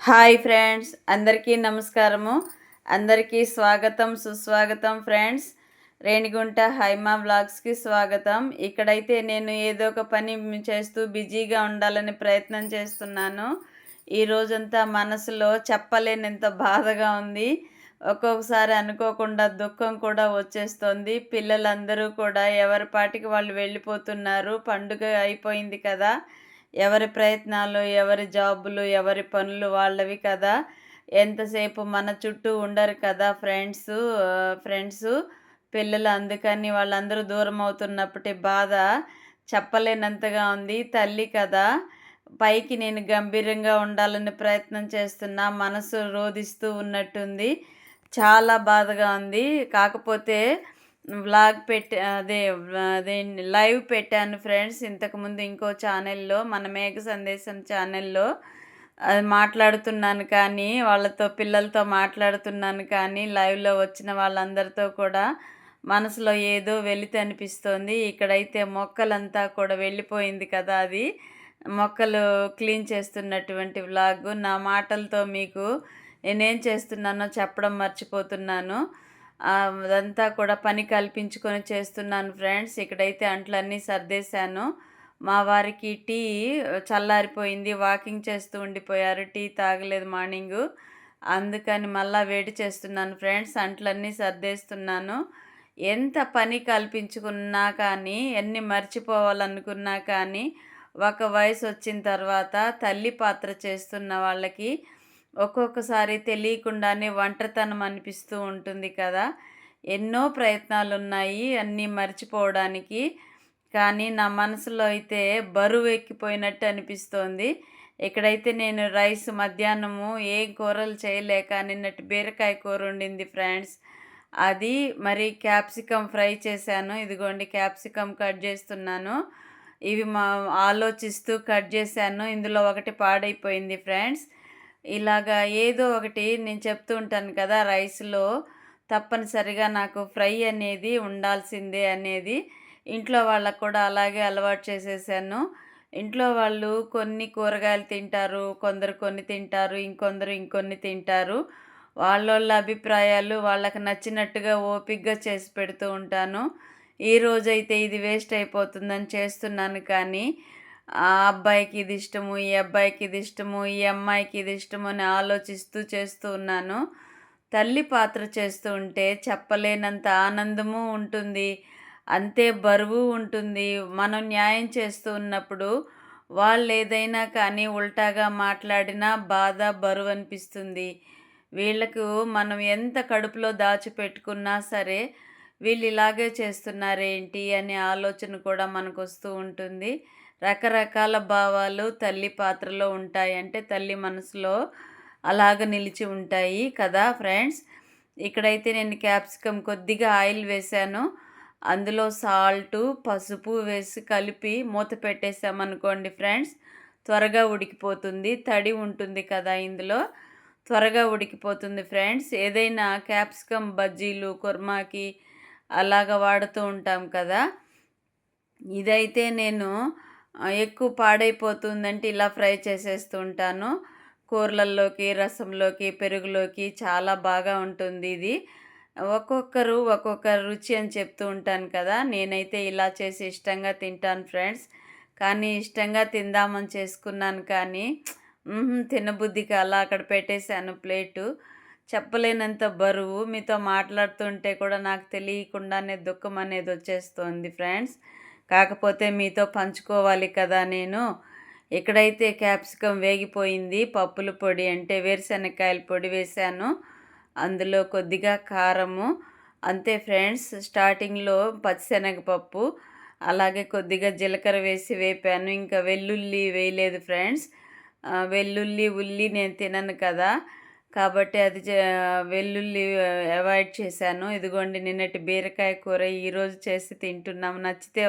Hi friends, అందరికీ నమస్కారము. అందరికీ స్వాగతం, సుస్వాగతం ఫ్రెండ్స్. రేణిగుంట హైమా వ్లాగ్స్కి స్వాగతం. ఇక్కడైతే నేను ఏదో ఒక పని చేస్తూ బిజీగా ఉండాలని ప్రయత్నం చేస్తున్నాను. ఈ రోజంతా మనసులో చెప్పలేనంత బాధగా ఉంది. ఒక్కొక్కసారి అనుకోకుండా దుఃఖం కూడా వచ్చేస్తుంది. పిల్లలందరూ కూడా ఎవరి పాటికి వాళ్ళు వెళ్ళిపోతున్నారు. పండుగ అయిపోయింది కదా! ఎవరి ప్రయత్నాలు, ఎవరి జాబులు, ఎవరి పనులు వాళ్ళవి కదా! ఎంతసేపు మన చుట్టూ ఉండరు కదా ఫ్రెండ్సు, పిల్లలు. అందుకని వాళ్ళందరూ దూరం అవుతున్నప్పటి బాధ చెప్పలేనంతగా ఉంది. తల్లి కదా! పైకి నేను గంభీరంగా ఉండాలని ప్రయత్నం చేస్తున్నా. మనసు రోదిస్తూ ఉన్నట్టుంది. చాలా బాధగా ఉంది. కాకపోతే వ్లాగ్ పెట్టి అదేంటి లైవ్ పెట్టాను ఫ్రెండ్స్. ఇంతకుముందు ఇంకో ఛానల్‌లో, మన మేఘ సందేశం ఛానల్‌లో అది మాట్లాడుతున్నాను కానీ, వాళ్ళతో పిల్లలతో మాట్లాడుతున్నాను కానీ, లైవ్‌లో వచ్చిన వాళ్ళందరితో కూడా మనసులో ఏదో వెలితి అనిపిస్తోంది. ఇక్కడైతే మొక్కలంతా కూడా వెళ్ళిపోయింది కదా! అది మొక్కలు క్లీన్ చేస్తున్నటువంటి వ్లాగు. నా మాటలతో మీకు నేనేం చేస్తున్నానో చెప్పడం మర్చిపోతున్నాను. అదంతా కూడా పని కల్పించుకొని చేస్తున్నాను ఫ్రెండ్స్. ఇక్కడైతే అంట్లన్నీ సర్దేశాను. మా వారికి టీ చల్లారిపోయింది. వాకింగ్ చేస్తూ ఉండిపోయారు. టీ తాగలేదు మార్నింగు. అందుకని మళ్ళా వేడి చేస్తున్నాను ఫ్రెండ్స్. అంట్లన్నీ సర్దేస్తున్నాను. ఎంత పని కల్పించుకున్నా కానీ, ఎన్ని మర్చిపోవాలనుకున్నా కానీ, ఒక వయసొచ్చిన తర్వాత తల్లి పాత్ర చేస్తున్న వాళ్ళకి ఒక్కొక్కసారి తెలియకుండానే ఒంటరితనం అనిపిస్తూ ఉంటుంది కదా! ఎన్నో ప్రయత్నాలున్నాయి అన్నీ మర్చిపోవడానికి. కానీ నా మనసులో అయితే బరువు ఎక్కిపోయినట్టు అనిపిస్తోంది. ఇక్కడైతే నేను రైస్ మధ్యాహ్నము ఏం కూరలు చేయలేక నిన్నటి బీరకాయ కూర వండింది ఫ్రెండ్స్. అది మరి క్యాప్సికమ్ ఫ్రై చేశాను. ఇదిగోండి క్యాప్సికమ్ కట్ చేస్తున్నాను. ఇవి ఆలోచిస్తూ కట్ చేశాను. ఇందులో ఒకటి పాడైపోయింది ఫ్రెండ్స్. ఇలాగా ఏదో ఒకటి నేను చెప్తూ ఉంటాను కదా! రైస్‌లో తప్పనిసరిగా నాకు ఫ్రై అనేది ఉండాల్సిందే అనేది. ఇంట్లో వాళ్ళకి కూడా అలాగే అలవాటు చేసేసాను. ఇంట్లో వాళ్ళు కొన్ని కూరగాయలు తింటారు, కొందరు కొన్ని తింటారు, ఇంకొందరు ఇంకొన్ని తింటారు. వాళ్ళోళ్ళ అభిప్రాయాలు వాళ్ళకి నచ్చినట్టుగా ఓపికగా చేసి పెడుతూ ఉంటాను. ఈరోజైతే ఇది వేస్ట్ అయిపోతుందని చేస్తున్నాను కానీ, ఆ అబ్బాయికి ఇది ఇష్టము, ఈ అబ్బాయికి ఇది ఇష్టము, ఈ అమ్మాయికి ఇది ఇష్టము అని ఆలోచిస్తూ చేస్తూ ఉన్నాను. తల్లి పాత్ర చేస్తూ ఉంటే చెప్పలేనంత ఆనందము ఉంటుంది. అంతే బరువు ఉంటుంది. మనం న్యాయం చేస్తూ ఉన్నప్పుడు వాళ్ళేదైనా కానీ ఉల్టాగా మాట్లాడినా బాధ, బరువు అనిపిస్తుంది. వీళ్ళకు మనం ఎంత కడుపులో దాచిపెట్టుకున్నా సరే, వీళ్ళు ఇలాగే చేస్తున్నారేంటి అనే ఆలోచన కూడా మనకొస్తూ ఉంటుంది. రకరకాల భావాలు తల్లి పాత్రలో ఉంటాయి. అంటే తల్లి మనసులో అలాగ నిలిచి ఉంటాయి కదా ఫ్రెండ్స్. ఇక్కడైతే నేను క్యాప్సికమ్ కొద్దిగా ఆయిల్ వేశాను. అందులో సాల్టు, పసుపు వేసి కలిపి మూత పెట్టేసామనుకోండి ఫ్రెండ్స్, త్వరగా ఉడికిపోతుంది. తడి ఉంటుంది కదా ఇందులో, త్వరగా ఉడికిపోతుంది ఫ్రెండ్స్. ఏదైనా క్యాప్సికమ్ బజ్జీలు, కుర్మాకి అలాగ వాడుతూ ఉంటాం కదా! ఇదైతే నేను ఎక్కువ పాడైపోతుందంటే ఇలా ఫ్రై చేసేస్తూ ఉంటాను. కూరలల్లోకి, రసంలోకి, పెరుగులోకి చాలా బాగా ఉంటుంది ఇది. ఒక్కొక్కరు ఒక్కొక్క రుచి అని చెప్తూ ఉంటాను కదా! నేనైతే ఇలా చేసి ఇష్టంగా తింటాను ఫ్రెండ్స్. కానీ ఇష్టంగా తిందామని చేసుకున్నాను కానీ తినబుద్ధి కాలా. అక్కడ పెట్టేశాను ప్లేటు. చెప్పలేనంత బరువు. మీతో మాట్లాడుతుంటే కూడా నాకు తెలియకుండానే దుఃఖం అనేది వచ్చేస్తోంది ఫ్రెండ్స్. కాకపోతే మీతో పంచుకోవాలి కదా నేను. ఇక్కడైతే క్యాప్సికమ్ వేగిపోయింది. పప్పుల పొడి అంటే వేరుశనక్కాయల పొడి వేశాను. అందులో కొద్దిగా కారము. అంతే ఫ్రెండ్స్. స్టార్టింగ్‌లో పచ్చిశనగపప్పు, అలాగే కొద్దిగా జీలకర్ర వేసి వేపాను. ఇంకా వెల్లుల్లి వేయలేదు ఫ్రెండ్స్. వెల్లుల్లి, ఉల్లి నేను తినను కదా! కాబట్టి అది వెల్లుల్లి అవాయిడ్ చేశాను. ఇదిగోండి నిన్నటి బీరకాయ కూర ఈరోజు చేసి తింటున్నాం. నచ్చితే